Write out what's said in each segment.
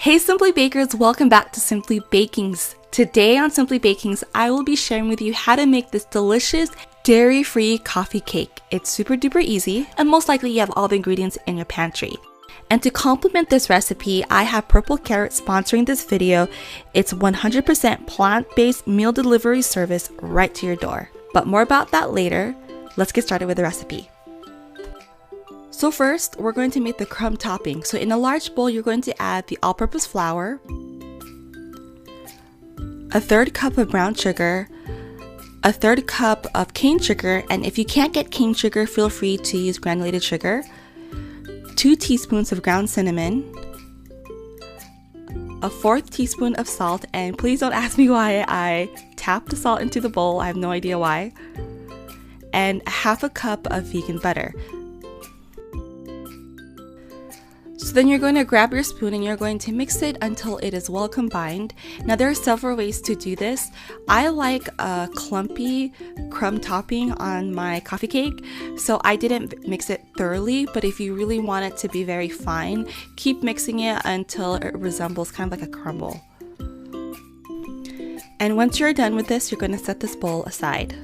Hey Simply Bakers, welcome back to Simply Bakings. Today on Simply Bakings, I will be sharing with you how to make this delicious dairy-free coffee cake. It's super duper easy, and most likely you have all the ingredients in your pantry. And to complement this recipe, I have Purple Carrot sponsoring this video. It's 100% plant-based meal delivery service right to your door. But more about that later. Let's get started with the recipe. So first, we're going to make the crumb topping. So in a large bowl, you're going to add the all-purpose flour, a third cup of brown sugar, a third cup of cane sugar, and if you can't get cane sugar, feel free to use granulated sugar, 2 teaspoons of ground cinnamon, a 1/4 teaspoon of salt, and please don't ask me why I tapped the salt into the bowl, I have no idea why, and 1/2 cup of vegan butter. So then you're going to grab your spoon and you're going to mix it until it is well combined. Now there are several ways to do this. I like a clumpy crumb topping on my coffee cake, so I didn't mix it thoroughly, but if you really want it to be very fine, keep mixing it until it resembles kind of like a crumble. And once you're done with this, you're going to set this bowl aside.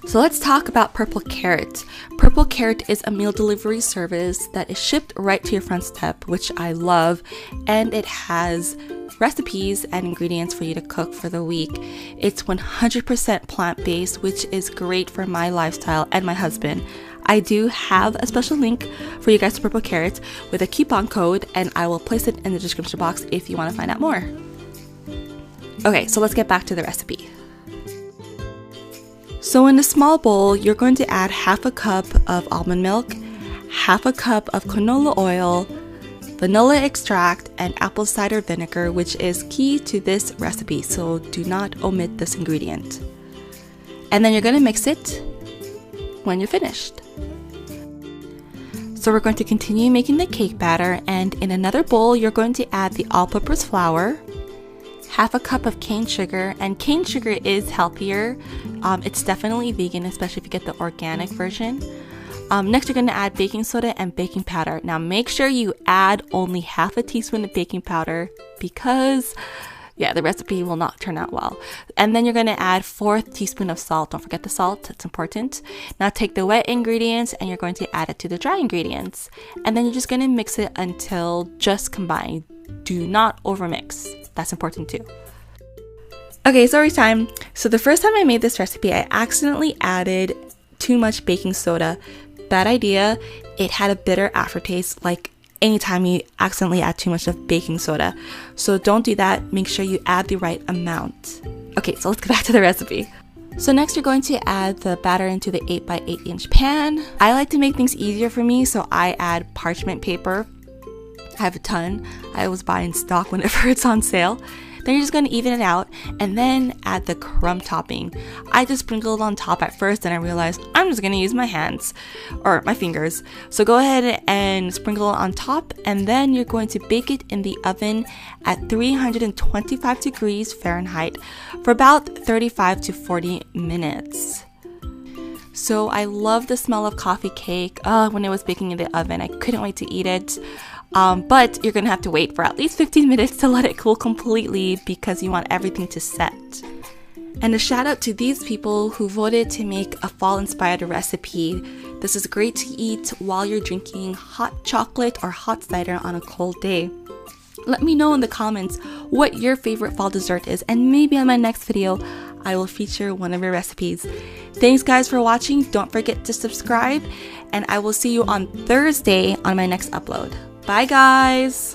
So let's talk about Purple Carrot. Purple Carrot is a meal delivery service that is shipped right to your front step, which I love, and it has recipes and ingredients for you to cook for the week. It's 100% plant-based, which is great for my lifestyle and my husband. I do have a special link for you guys to Purple Carrot with a coupon code, and I will place it in the description box if you want to find out more. Okay, so let's get back to the recipe. So in a small bowl, you're going to add 1/2 cup of almond milk, 1/2 cup of canola oil, vanilla extract, and apple cider vinegar, which is key to this recipe, so do not omit this ingredient. And then you're going to mix it when you're finished. So we're going to continue making the cake batter, and in another bowl, you're going to add the all-purpose flour, 1/2 cup of cane sugar, and cane sugar is healthier. It's definitely vegan, especially if you get the organic version. Next, you're going to add baking soda and baking powder. Now, make sure you add only 1/2 teaspoon of baking powder because, yeah, the recipe will not turn out well. And then you're going to add 1/4 teaspoon of salt. Don't forget the salt, it's important. Now, take the wet ingredients and you're going to add it to the dry ingredients. And then you're just going to mix it until just combined. Do not overmix. That's important too. Okay, story time. So the first time I made this recipe, I accidentally added too much baking soda. Bad idea. It had a bitter aftertaste, like anytime you accidentally add too much of baking soda. So don't do that. Make sure you add the right amount. Okay, so let's get back to the recipe. So next you're going to add the batter into the 8x8 inch pan. I like to make things easier for me, so I add parchment paper. I have a ton. I always buy in stock whenever it's on sale. Then you're just going to even it out and then add the crumb topping. I just sprinkled it on top at first and I realized I'm just going to use my hands or my fingers. So go ahead and sprinkle it on top, and then you're going to bake it in the oven at 325 degrees Fahrenheit for about 35 to 40 minutes. So I love the smell of coffee cake. When it was baking in the oven, I couldn't wait to eat it. But you're gonna have to wait for at least 15 minutes to let it cool completely because you want everything to set. And a shout out to these people who voted to make a fall-inspired recipe. This is great to eat while you're drinking hot chocolate or hot cider on a cold day. Let me know in the comments what your favorite fall dessert is, and maybe on my next video, I will feature one of your recipes. Thanks guys for watching. Don't forget to subscribe, and I will see you on Thursday on my next upload. Bye guys!